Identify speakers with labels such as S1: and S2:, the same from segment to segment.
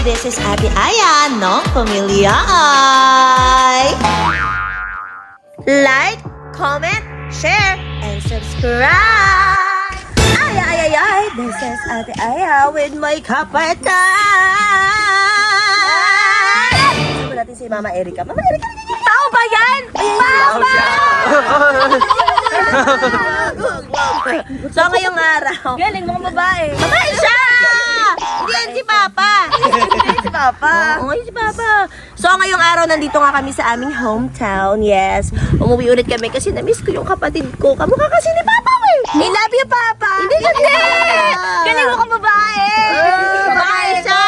S1: This is Ate Aya ng Pamilya Ay. Like, comment, share, and subscribe. Ay. This is Ate Aya with my kapatid. Sabi natin si Mama Erica. Mama Erica, tao ba yan? Mama! So ngayong araw,
S2: Galing mga babae.
S1: babae siya! Hindi yan si Papa. Hindi si Papa. Oo, si Papa. So ngayong araw, nandito nga kami sa aming hometown. Yes. Umuwi ulit kami kasi na-miss ko yung kapatid ko. Kamukha kasi ni Papa, eh. I love you, Papa. Hindi.
S2: Galing mga babae.
S1: Babae siya.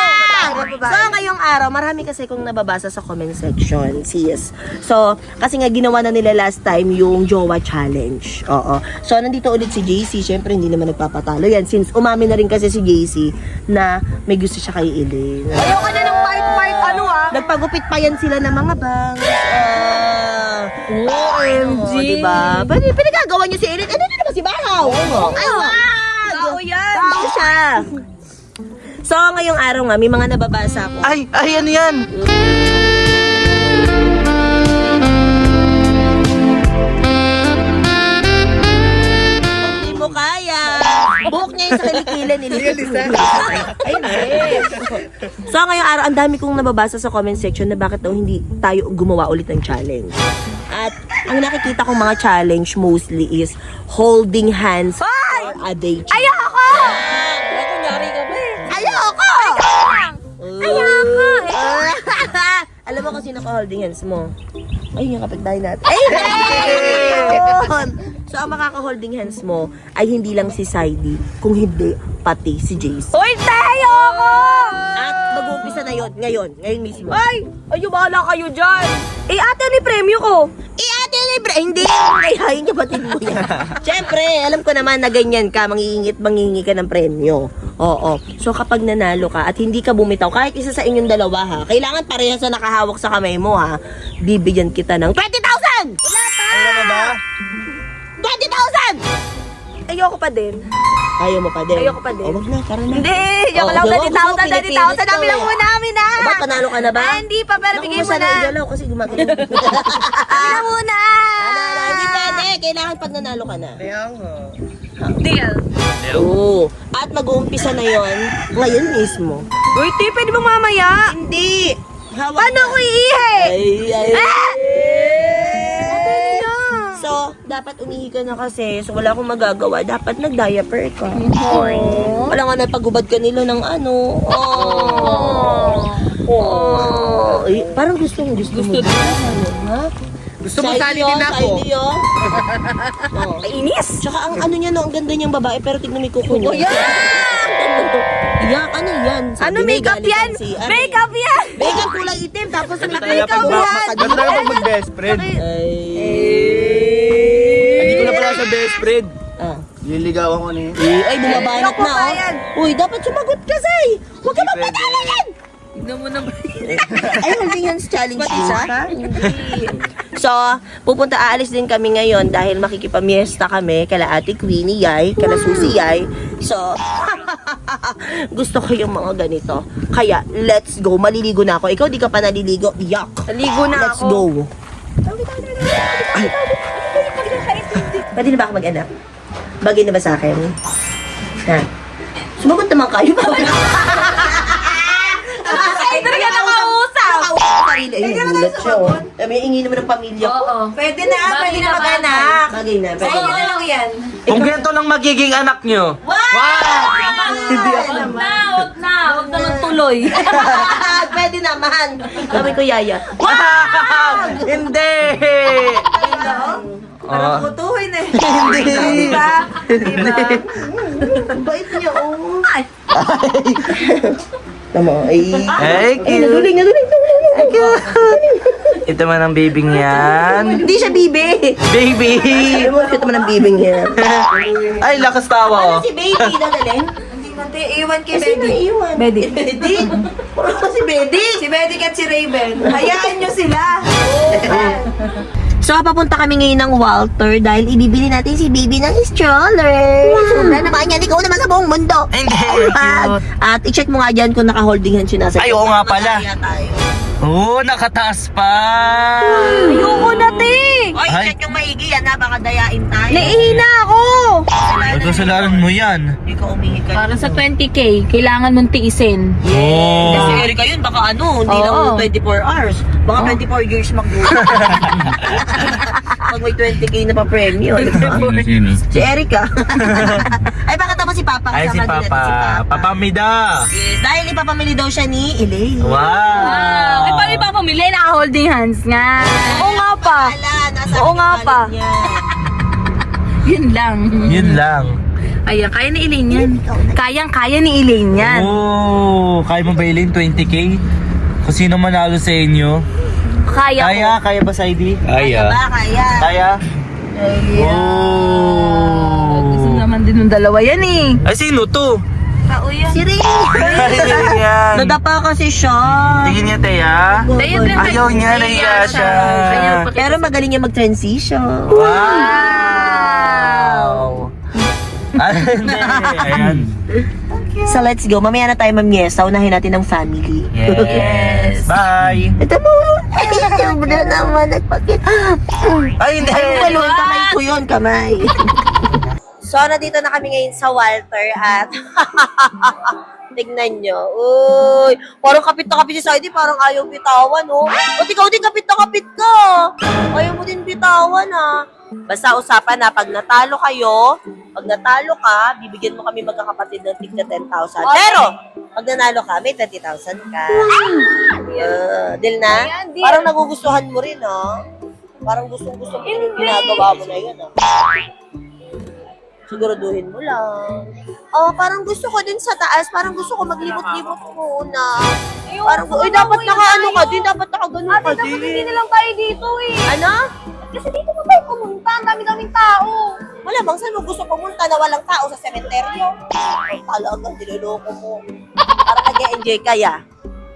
S1: So ngayong araw, marami kasi kong nababasa sa comment section. Sis. So, kasi nga ginawa na nila last time yung Jowa Challenge. Oo. So, nandito ulit si JC. Siyempre, hindi naman nagpapatalo yan. Since umamin na rin kasi si JC na may gusto siya kay Eileen.
S2: Ayoko na ng part ano ah.
S1: Nagpagupit pa yan sila ng mga bangs.
S2: OMG.
S1: Diba? Pinagagawa niyo si Eileen. Ano na naman si Bahaw? Ay, wag!
S2: Tao yan.
S1: Tao siya. So, ngayong araw nga, may mga nababasa ko.
S3: Ay, ano yan?
S1: Hindi mo kaya. Buhok niya yung sa kalikilan. So, ngayong araw, ang dami kong nababasa sa comment section na bakit daw hindi tayo gumawa ulit ng challenge. At ang nakikita kong mga challenge mostly is holding hands for a day.
S2: Ayoko!
S1: Kunyari ka ba eh? Ayoko!
S2: Ayoko!
S1: Alam mo kung sino ka holding hands mo? Ayun yung kapitbahay natin. Ayun! So, ang makaka-holding hands mo ay hindi lang si Saidi, kung hindi pati si Jace.
S2: Uy, tayo ako!
S1: At mag-uumpisa na yun, ngayon mismo.
S2: Ay, bahala kayo dyan. Eh, ate, ano yung premyo ko?
S1: Ate libre! Hindi! Ay, hayong kapatid mo yan. Siyempre, alam ko naman na ganyan ka, mangingi ka ng premyo. Oo. So, kapag nanalo ka at hindi ka bumitaw, kahit isa sa inyong dalawa ha, kailangan parehas na nakahawak sa kamay mo ha, bibigyan kita ng 20,000! Wala pa!
S3: Ano ba?
S1: 20,000!
S2: Ayoko pa din.
S1: Ayaw mo pa din?
S2: Ayoko pa din.
S1: O, wag na, tara na.
S2: Hindi, joke lang. 20,000. Dami lang muna, amin na.
S1: Ba, panalo ka na ba?
S2: Ah, hindi pa, pero bigay mo na.
S1: Igalaw kasi gumagalaw.
S2: Amin na muna.
S1: Hindi pwede. Kailangan pag nanalo ka na.
S2: Deal.
S1: Oo. At mag-uumpisa na yon ngayon mismo.
S2: Uy, ti, pwede bang mamaya?
S1: Hindi. Hawak
S2: Paano
S1: na.
S2: ko iihi?
S1: Ay.
S2: Na.
S1: So, dapat umihi ka na kasi. So, wala akong magagawa. Dapat nag-diaper ka. Wala nga napagubad ka nila ng ano. Ay, parang gusto mo. Ha?
S3: Gusto mo sali din ako?
S1: Inis! Tsaka ang ano niya, no, ang ganda niyang babae, pero tignan mo yung kuko niya. Iyak, ano yan?
S2: Ano makeup yan? Makeup yan!
S1: Makeup kulay itim, tapos may
S2: Makeup yan!
S3: Ganda ka mag-best friend.
S1: Ay.
S3: Hindi ko na pala sa best friend.
S1: Ah.
S3: Liligawan ko na yun.
S1: Ay, bumabanat
S2: Ayoko
S1: na,
S2: pa
S1: oh.
S2: yan.
S1: Uy, dapat sumagot ka, Say! Huwag ka magpadala yan!
S2: Tignan mo naman.
S1: Ay, holding hands challenge isa? So, aalis din kami ngayon dahil makikipamiesta kami kala Ate Queenie Yay, kala Susie Yay. So, gusto ko yung mga ganito. Kaya, let's go. Maliligo na ako. Ikaw, di ka pa naliligo. Yuck.
S2: Naligo na
S1: Let's
S2: ako.
S1: go. Pwede na ba ako mag-anak? Bagay na ba sa akin? Ha? Sumagot naman kayo.
S2: Ay, talaga nakausap.
S1: Ay, nagulat siya. Oh. May ingi naman ng pamilya ko.
S2: Oo.
S1: Pwede na
S2: Bagay na
S1: mag-anak. Bagay na. Pwede
S2: Oo.
S1: na.
S2: lang yan.
S3: Kung ganito lang magiging anak nyo.
S1: Hindi ako.
S2: Huwag na magtuloy.
S1: Pwede naman. Sabi ko, Yaya.
S3: Hindi!
S2: Parang putuhin eh.
S1: Hindi.
S2: Diba? Diba?
S1: Ang bait niya, oh. Tama, ay.
S3: Ay, cute.
S1: Naduling.
S3: Ito man ang bibing yan.
S1: Hindi siya bibi.
S3: Baby!
S1: Alam mo, ito man ang bibing yan.
S3: Ay, lakas tawa oh.
S1: Si baby, dadalhin.
S2: Hindi pati, iwan kay
S1: Kasi
S2: Betty.
S1: naiiwan.
S2: Betty.
S1: Betty. Puro si Betty.
S2: Si Betty at si Raven. Hayaan nyo sila.
S1: So, papunta kami ngayon ng Walter dahil ibibili natin si baby ng stroller. Sobra naman yan. Ikaw naman sa buong mundo.
S3: Hindi.
S1: At i-check mo nga dyan kung naka-holding hand siya nasa.
S3: Ay, oo nga pala.
S1: Masaya tayo.
S3: Oo, nakataas pa.
S2: Ayoko na, te.
S1: Oy,
S3: Ay.
S1: check yung maigi yan ha. Baka dayain tayo.
S2: Naihina ako.
S3: Kasalanan mo yan.
S1: Hindi ka umihi ka.
S2: Para sa 20K, kailangan mong tiisin.
S3: Oo.
S1: Kasi Erika yun, baka hindi
S2: Oo.
S1: lang 24 hours. Baka 24 years magdulo. Pag may 20K na pa premium. Si Erika. Ay, bakit naman si Papa?
S3: Ay, si
S1: Kasama din natin
S3: Papa. Papa Mida.
S1: Yes, dahil ipapamili daw siya ni Elaine.
S3: Wow.
S2: Ay, paano ipapamili? Naka-holding hands nga. Oo nga pa.
S1: Wala, nasa
S2: Oo nga
S1: wallet
S2: pa.
S1: niya.
S2: Yun lang.
S3: Yun lang.
S2: Ayan, kaya ni Elaine yan. Kayang-kaya ni Elaine yan.
S3: Oh, kaya mo ba ilin 20K? Kung sino manalo sa inyo?
S2: Kaya ko.
S3: Kaya ba sa ID?
S1: Kaya ba? Kaya.
S3: Kaya?
S2: Gusto
S3: Oh.
S2: naman din ng dalawa yan eh.
S3: Ay, sino to?
S1: Si Ray.
S3: Tingin yan.
S1: Nadapa kasi siya.
S3: Tingin niya, Teya. Ayaw niya, nahiya siya.
S1: Pero magaling niya mag-transition.
S3: Wow! Ayan.
S1: So let's go. Mamaya na tayo mamyesa. Unahin natin ang family.
S3: Yes. Bye.
S1: Ito mo. Ay, sobra naman. Nagpakit.
S3: Ay, hindi.
S1: Ay, walo. Kamay ko yun. Kamay. So, nandito na kami ngayon sa Walter at tignan nyo. Uy, parang kapit na kapit si Saidi, parang ayaw bitawan, oh. O, ikaw din kapit na kapit ka. Ayaw mo din bitawan, ha. Basta usapan na, pag natalo kayo, pag natalo ka, bibigyan mo kami magkakapatid ng tigna 10,000. Pero, pag nanalo ka, may 20,000 ka. Deal na?
S2: Ayan, deal.
S1: Parang nagugustuhan mo rin, ha. Parang gustong-gusto mo yung ginagawa mo na yun, ha. Siguraduhin mo lang. Oh, parang gusto ko din sa taas. Parang gusto ko maglibot-libot muna. Parang, uy, dapat naka-ano ka din. Dapat naka-ganun ka din.
S2: Hindi na lang tayo dito eh.
S1: Ano?
S2: Kasi dito na tayo pumunta. Ang dami-daming tao.
S1: Malamang saan mo gusto pumunta na walang tao sa sementeryo? Ay, talaga, niloloko mo. Parang nag-e-enjoy ka, ya.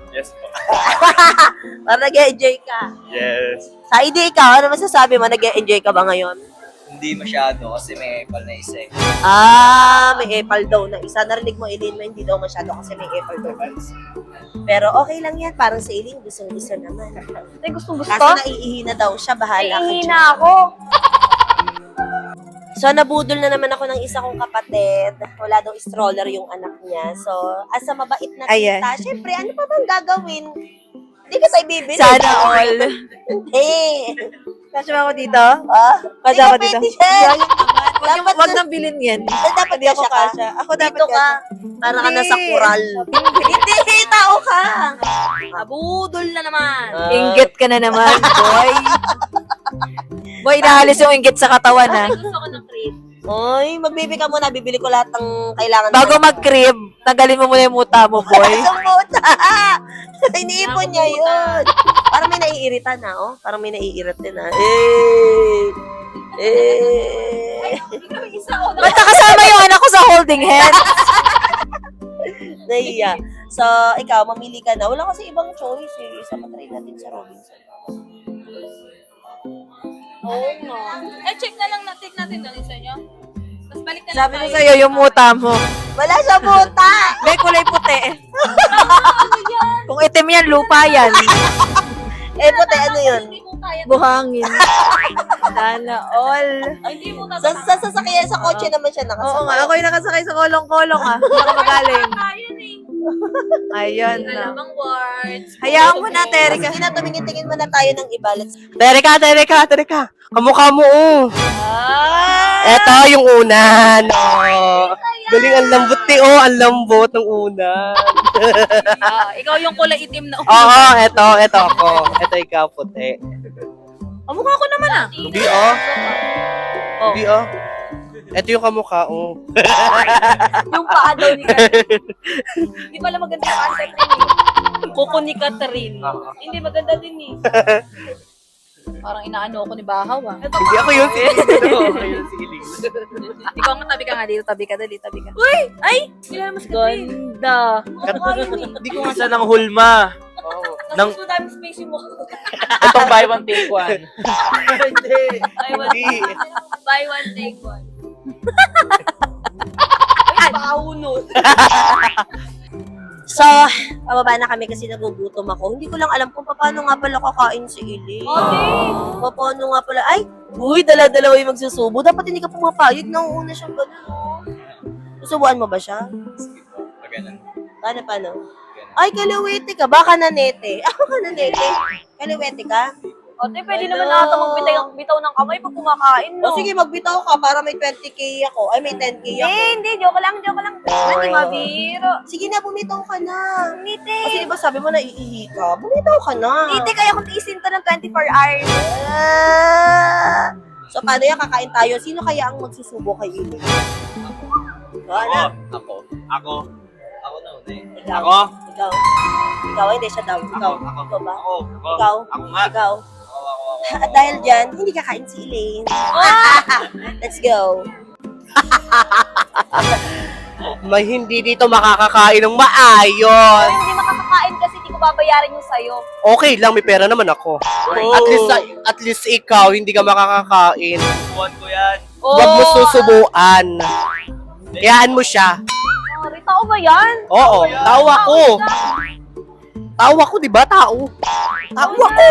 S3: Yes po.
S1: Parang nag-e-enjoy ka.
S3: Yes.
S1: Sa ide ikaw, ano masasabi mo? Nag-e-enjoy ka ba ngayon?
S4: Hindi masyado kasi may epal na isa eh.
S1: May epal daw na isa. Narinig mo, Eileen, na hindi daw masyado kasi may epal daw na isa. Pero okay lang yan. Parang si Eileen, gustong-gusto naman.
S2: Ay, gustong-gusto.
S1: Kaso naiihi na daw siya. Bahala ka
S2: Naiihi
S1: dyan.
S2: na ako.
S1: So, nabudol na naman ako ng isa kong kapatid. Wala daw stroller yung anak niya. So, as a mabait na
S2: Ayan.
S1: tita, syempre, ano pa bang gagawin? Hindi ka tayo bibili.
S2: Sana all.
S1: Hindi.
S2: Kasya ba ako dito?
S1: Ah?
S2: Kasya ako
S1: Hindi
S2: dito.
S1: ka pwede yan. Dapat
S2: Wag nang bilhin yan.
S1: dapat
S2: Hindi ako
S1: kasya ka.
S2: kasya. Ako dapat
S1: Dito ka. Para ka
S2: Hindi.
S1: nasa kural. Hindi, tao ka.
S2: Abudol na naman.
S5: Inggit ka na naman, boy. Boy, nahalis yung inggit sa katawan, ha?
S2: Gusto ko ng crib.
S1: Oy, magbibi ka muna. Bibili ko lahat ng kailangan.
S5: Bago mag-crib, tanggalin mo muna yung muta mo, boy.
S1: Sumuta! Iniipon niya yun. Parang may naiirita na, oh. Parang may naiirita na.
S5: Ba't nakasama yung anak ko sa holding hand?
S1: Nahiya. So, ikaw, mamili ka na. Wala kasi ibang choice, eh. Isa matry natin sa Robinson.
S2: Oo nga. Check na lang natin doon isa nyo. Tapos balik na lang
S5: Sabi ko sa'yo, yung muta mo.
S1: Wala sa buta!
S5: May kulay puti. Kung itim yan, lupa yan.
S1: Eh, puti, ano yun?
S5: Buhangin. Sana all.
S1: Sa sasakyan sa kotse naman siya nakasama.
S5: Oo nga, ako yung nakasakay sa kolong-kolong, ha? Baka magaling. Ayun na.
S2: words.
S5: Hayaan mo na, Terika.
S1: Sige na, tumingin-tingin muna tayo ng iba. Let's...
S6: Terika. Kamukha mo, oh. Eto, yung unan. Oh. Galing, ang lambot oh. Ang lambot ng unan.
S2: Ikaw yung kulay itim na.
S6: Oo, eto ako. Eto ikaw, puti.
S2: Mukha ko naman ah.
S6: Hindi, oh. Hindi, oh. Eto yung kamukha, oh.
S2: Yung paa daw ni Catherine. Hindi pala maganda yung paa ni Catherine. Kuko ni Catherine. Hindi maganda din eh. Parang inaano ako ni Bahaw ah.
S6: Hindi ako yung siling.
S2: Ikaw nga tabi ka nga dito. Tabi ka, dali, tabi ka. Uy! Ay! Kailan mas Catherine. Ganda.
S3: Hindi ko nga siya ng hulma. Nang-
S2: Mas madami space yung mukha.
S3: Itong buy one take one.
S6: Hindi.
S2: Buy one,
S6: Hindi.
S2: buy one, take one. Ay, paunod.
S1: So, pababa na kami kasi nagugutom ako. Hindi ko lang alam kung paano nga pala kakain si Ili.
S2: Okay.
S1: Paano nga pala, ay, uy, dala-dalawa yung magsusubo. Dapat hindi ka pumapayag na una siyang gano'n. Susubuan mo ba siya?
S4: Pag ganun.
S1: Paano? Ay, kaliwete ka. Baka nanete. Ako ka nanete. Kaliwete ka?
S2: Ate, pwede naman ata magbitaw ng kamay pag kumakain, no?
S1: O sige, magbitaw ka para may 20k ako. Ay, may 10k ako.
S2: Hindi, joke lang. Hindi mabiro.
S1: Sige na, bumitaw ka na.
S2: Hindi,
S1: Kasi diba sabi mo na iihi ka? Bumitaw ka na.
S2: Hindi, kaya kung tiisin to ng 24 hours.
S1: So, paano yan? Kakain tayo. Sino kaya ang magsusubo kay Ili? Ano?
S4: Ako na una eh.
S1: Ikaw.
S4: Ako?
S1: Ikaw, hindi siya daw. Ikaw. Ikaw ba?
S4: Ako.
S1: Ikaw.
S4: Ako nga.
S1: Ikaw.
S4: Ako.
S1: At dahil dyan, hindi kakain si Elaine. Let's go.
S6: May hindi dito makakakain ng maayos.
S2: Hindi makakakain kasi di ko babayaran yung sayo.
S6: Okay lang, may pera naman ako. At least ikaw, hindi ka makakakain.
S4: Buwan ko yan.
S6: Huwag mo susubuan. Kayaan mo siya.
S2: Sorry, tao ba yan?
S6: Oo, tao ako. Tao ako, di ba? Tao. Tao ako.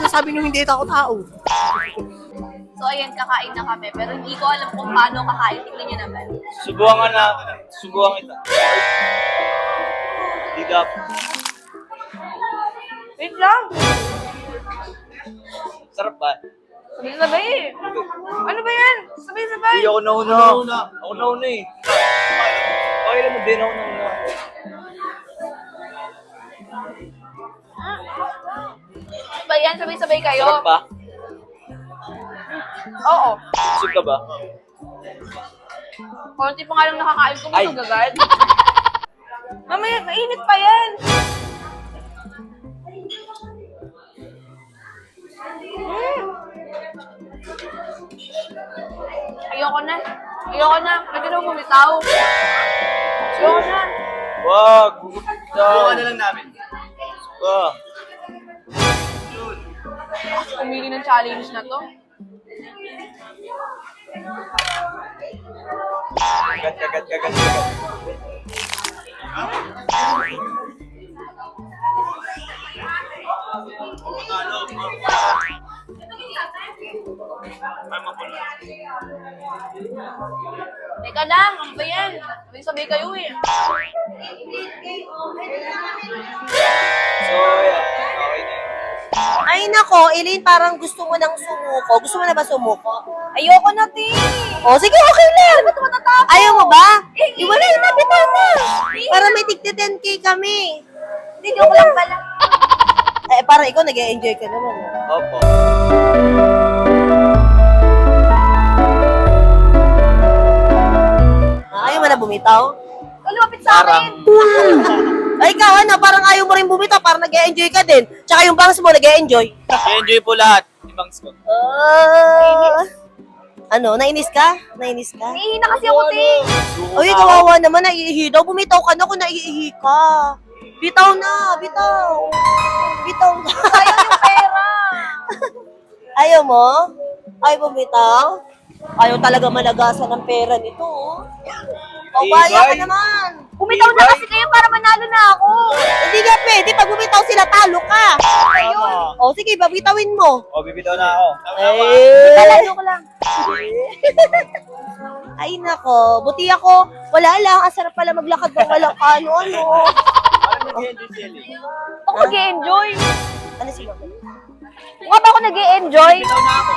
S6: Sinasabi nyo hindi ako tao.
S2: So, ayan, kakain na kami. Pero hindi ko alam kung paano kakain. Tingnan nyo naman.
S4: Subuhan ka na. Subuhan kita. Digap.
S2: Wait lang.
S4: Sarap ba?
S2: Sabay-sabay. Ano ba yan? Sabay-sabay.
S4: Hindi ako nauna. Ako nauna eh. Okay lang mo din ako nauna.
S2: Ba yan? Sabay-sabay kayo?
S4: Sarap ba?
S2: Oo.
S4: Busog ka ba?
S2: Konti pa nga lang nakakain ko.
S4: Ay.
S2: Magagad. Mamaya, mainit pa yan. Ayoko na. Pwede na bumitaw. Ayoko na.
S4: Wag. Subuhan na lang namin. Subuhan.
S2: Pumili ng challenge na to.
S4: Kagat.
S2: Teka lang, ano ba yan? Sabay kayo eh.
S4: So, yeah. Okay na yun.
S1: Ay nako, Elaine, parang gusto mo nang sumuko. Gusto mo na ba sumuko?
S2: Ayoko na, Ti.
S1: O, sige, okay lang.
S2: Ba't matatapos?
S1: Ayaw mo ba? Wala na, bitaw na. Para may tigti 10k kami.
S2: Hindi, joke lang pala.
S1: Eh, parang ikaw nag-e-enjoy ka naman.
S4: Opo.
S1: Ayaw mo na bumitaw?
S2: Lumapit sa akin.
S1: Ay, ikaw, ano, parang ayaw mo rin bumitaw, parang nag-e-enjoy ka din. Tsaka yung bangs mo, nag-e-enjoy.
S4: I-enjoy po lahat. Ibang scope.
S1: Ano, nainis ka? Nainis ka?
S2: Naihi na kasi ako, Ti.
S1: Uy, kawawa naman, naiihi daw. Bumitaw ka na kung naiihi ka. Bitaw na, bitaw. Bitaw na.
S2: Ayaw yung pera.
S1: Ayaw mo? Ayaw bumitaw? Ayaw talaga malagasan ng pera nito, oh. Pabaya ka naman.
S2: Bumitaw na kasi kayo para manalo na ako.
S1: Hindi nga pwede. Pag bumitaw sila, talo ka.
S2: Ayun.
S1: O, sige, babitawin mo.
S4: O, bibitaw na ako.
S2: Talalo ko lang.
S1: Ay, nako. Buti ako. Wala lang. Ang sarap pala maglakad ng walang ano-ano.
S4: Parang mag-enjoy sila.
S2: Ako nag-e-enjoy.
S1: Ano sila?
S2: Nga ba ako nag-e-enjoy?
S4: Bibitaw na ako.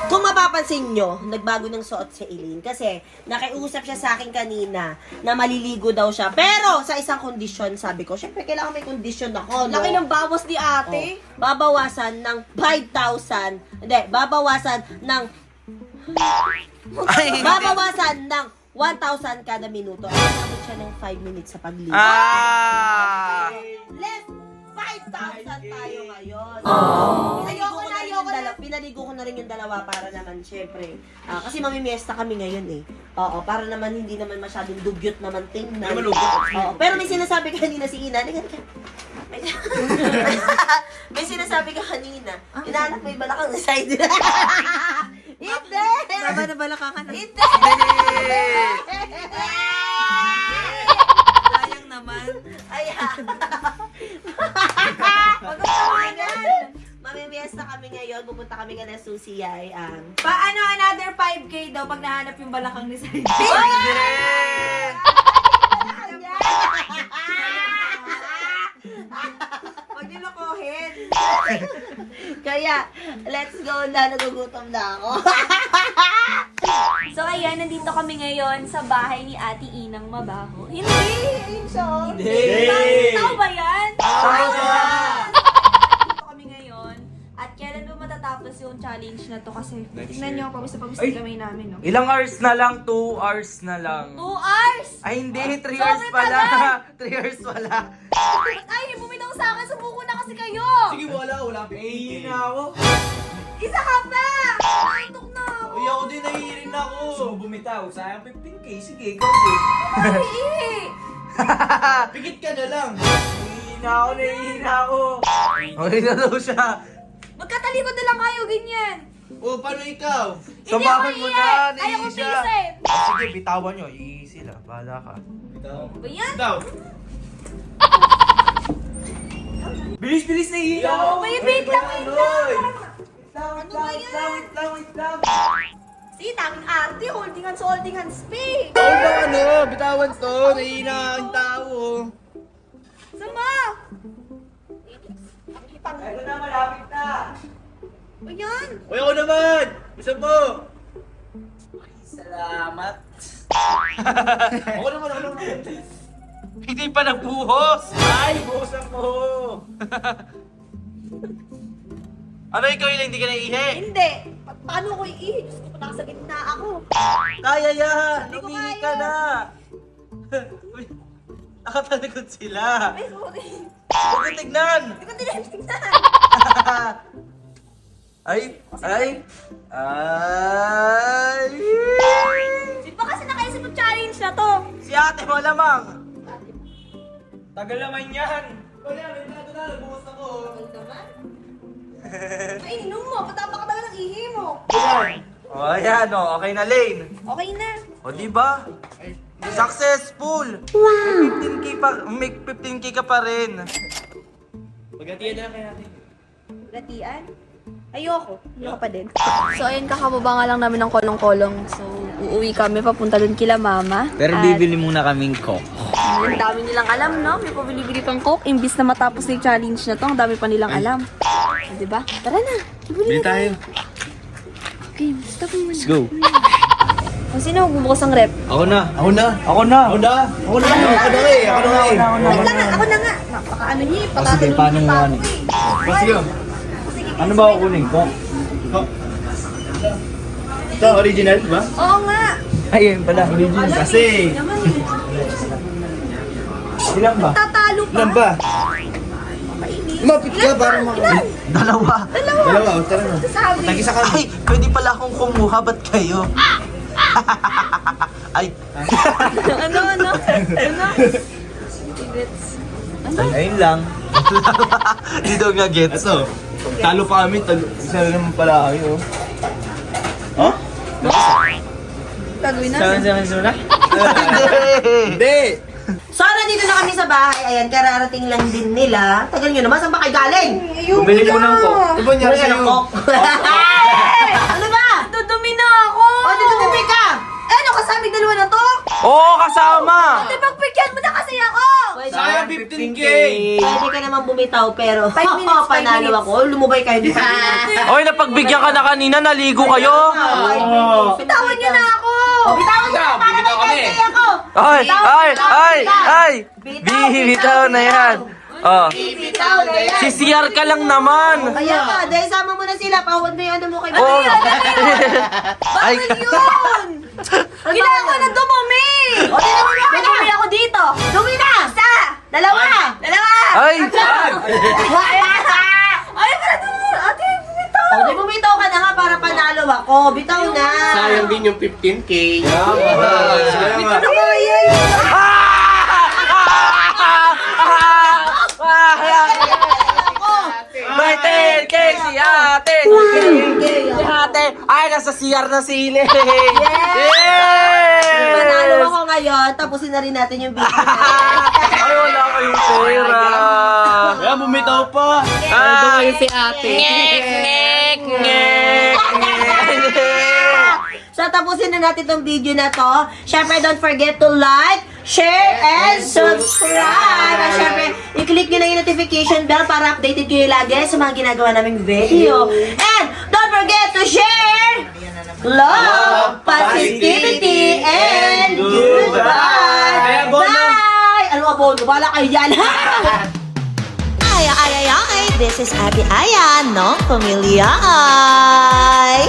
S1: Kung mapapansin nyo, nagbago ng suot si Elaine kasi nakiusap siya sa akin kanina na maliligo daw siya. Pero sa isang kondisyon, sabi ko, syempre kailangan may kondisyon ako. No?
S2: Laki ng bawas ni ate.
S1: Babawasan ng 5,000. Hindi, babawasan ng babawasan ng 1,000 kada minuto. Ay, nabot siya ng 5 minutes sa pagligo. Less 5,000 tayo ngayon. Pinaligo ko na rin yung dalawa para naman, syempre. Kasi mamimiesta kami ngayon eh. Oo, para naman hindi naman masyadong dugyot naman tingnan. Oo, pero may sinasabi kanina si Ina. May sinasabi ka kanina. Hinahanap mo yung balakang na side. Hindi!
S5: Baba na balakakan na.
S1: Hindi!
S5: Sayang naman.
S1: Ayan.
S2: Pagkakawagan.
S1: Mamimiyas na kami ngayon. Pupunta kami ka na Susiyay.
S2: Paano another 5K daw pag nahanap yung balakang ni Saidi? Huwag niyo lokohin.
S1: Kaya, let's go na. Nagugutom na ako.
S2: So ayan, nandito kami ngayon sa bahay ni Ate Inang Mabaho. Hindi! Ayun siya. Hindi! Tao ba yan? Nandito kami ngayon. At kailan ba matatapos yung challenge na to? Kasi tingnan nyo, pawis na pawis na kamay namin, no?
S3: Ilang hours na lang? 2 hours na lang.
S2: 2 hours!
S3: Ay, hindi. 3
S2: Sobrang
S3: hours pala.
S2: tagal.
S3: 3 hours pala.
S2: Ay, bumitaw sa akin. Sumuko na kasi kayo!
S4: Sige, wala.
S3: Naiihi na ako.
S2: Isa ka pa! Naantok na ako!
S4: Uy, ako din nahihirin na ako. So, bumitaw. Sayang 15K. Sige, go.
S2: Ay!
S4: Pikit ka na lang.
S3: Naiihi na ako. Okay na daw siya.
S2: Magkatalikod na lang kayo, ganyan!
S4: Oh, paano ikaw?
S3: Samahan mo na.
S2: Ayaw
S3: Naiihi
S2: ko
S3: siya.
S2: pisip!
S3: Sige, bitawan nyo. Iihi sila. Bahala ka.
S2: Ba yan?
S4: Bitaw.
S3: Bilis, naiihi
S2: Oh, may wait lang, wait lang!
S3: Ano
S2: ba yan?
S3: Wait lang.
S2: Si tanging arte, holding hands, speak!
S4: Hold on, bitawan to. Nahihina ang tao.
S2: Sama!
S3: Ito na, malapit na.
S2: Ba yan?
S4: Uy, ako naman. Isa mo.
S3: Salamat.
S4: Ako naman.
S3: Hindi pa nagbuhos.
S4: Ay, buhos ako.
S3: Ano ikaw yung hindi ka naiihi?
S2: Hindi! Paano ko iihi? Diyos ko, nasa gitna ako.
S3: Kaya yan.
S2: Hindi ko
S3: Lumihi
S2: kaya.
S3: ka na. Uy, nakatalikod sila.
S2: Ay, sorry.
S3: Huwag ko tignan.
S2: Hindi ko tinitignan.
S3: Ay.
S2: Di ba kasi nakaisip ng challenge na to?
S3: Si ate mo lamang.
S4: Tagal naman yan. Wala, may plato na. Buhos ako.
S2: Ay, inom mo. Patapa ka talaga ng ihi mo.
S3: O, ayan o. Okay na, Lane.
S2: Okay na.
S3: O, diba? Successful! Wow! May 15K ka pa rin.
S4: Magatiyan na lang kaya natin.
S2: Latian? Ayoko. Ayoko pa din. So, ayun, kakababa nga lang namin ng kolong-kolong. So, uuwi kami papunta dun kila mama.
S3: Pero
S2: At
S3: bibili muna kaming coke.
S2: ang dami nilang alam, no? May pabili-bili pang coke. Imbis na matapos yung challenge na to, ang dami pa nilang alam. Diba? Tara na. Bili na tayo. Okay, stop mo muna.
S3: Let's go.
S2: Kung sino magbubukas ang rep?
S4: Ako na.
S3: Ako na.
S4: Ako na nga eh.
S2: Wait lang nga, ako na nga. Napaka ano niya, patatulog
S3: paano
S2: niya
S3: mo
S2: pa
S3: ano?
S2: ako eh.
S4: Sige.
S2: Sige,
S3: Ano ba kukunin ko?
S4: Ito, original ba?
S2: Oo nga.
S3: Ayun pala.
S4: Kasi,
S2: Naman eh.
S3: Ilang ba?
S2: Tatalo pa.
S4: ilan ba? Mapit ka para
S2: Ilan?
S3: Dalawa.
S4: Dalawa, tara na.
S2: Sabi.
S4: Tag-isa ka.
S3: Ay, pwede pala akong kumuha. Ba't kayo? Ay.
S2: Ano?
S3: Ayun lang. Hindi daw nga gets.
S4: Ito, talo pa kami. Isa na naman pala kayo. Oh?
S2: Gagawin na.
S3: Sana?
S4: Hindi!
S1: So, nandito na kami sa bahay. Ayan, kararating lang din nila. Tagal nyo naman, saan ba kayo galing?
S3: Bumili ko ng coke.
S4: Ano ba nangyari
S1: Bumili ka ng
S4: sa'yo?
S1: coke. Ano ba?
S2: Dudumi na ako.
S1: O, dito bumili ka.
S2: Eh, ano kasama dalawa na to?
S3: Oo, kasama!
S2: Ate, pagpigyan mo na kasi ako.
S4: Sayang 15K!
S1: Pwede ka naman bumitaw, pero
S2: 5 minutes, 5
S1: panalo
S2: minutes.
S1: ako. Lumubay kayo di ba?
S3: Oy, napagbigyan ka na kanina. Naligo kayo.
S2: Bitawan niyo na ako.
S1: Bitawan ka para may kay ako.
S3: Ay! Bihitaw na yan. Oh.
S1: Bibitaw na yan.
S3: CCR ka lang naman.
S1: Kaya ka, dahil sama mo na sila, pahod na yung ano mo kay
S3: Oo. Ay,
S2: Yun. Kailangan ko na dumumi.
S1: O, dalawa na ka na.
S2: Dumumi ako dito.
S1: Dumi na.
S2: Isa.
S1: Dalawa.
S3: ay.
S2: Ay, para doon. Ate, bumitaw.
S1: O, di bumitaw ka na nga para panalo ako. Bitaw na.
S6: Sayang din yung 15K.
S4: Sayang nga.
S2: Kaya yun.
S3: ate. Ay, nasa CR na sili.
S1: Manalo ako ngayon, tapusin na rin natin yung video.
S3: Ay, wala kayong pera.
S4: Kaya bumitaw pa.
S3: Ay,
S6: si ate.
S1: So, tapusin na natin tong video na to. Syempre, don't forget to like, share, and subscribe. At syempre, i-click nyo na yung notification bell para updated kayo lagi sa mga ginagawa naming video. And don't forget to share, love, positivity, and goodbye. Bye! Ano abono? Bala kayo dyan. Ay, this is Ate Aya, no? Pamilya ay.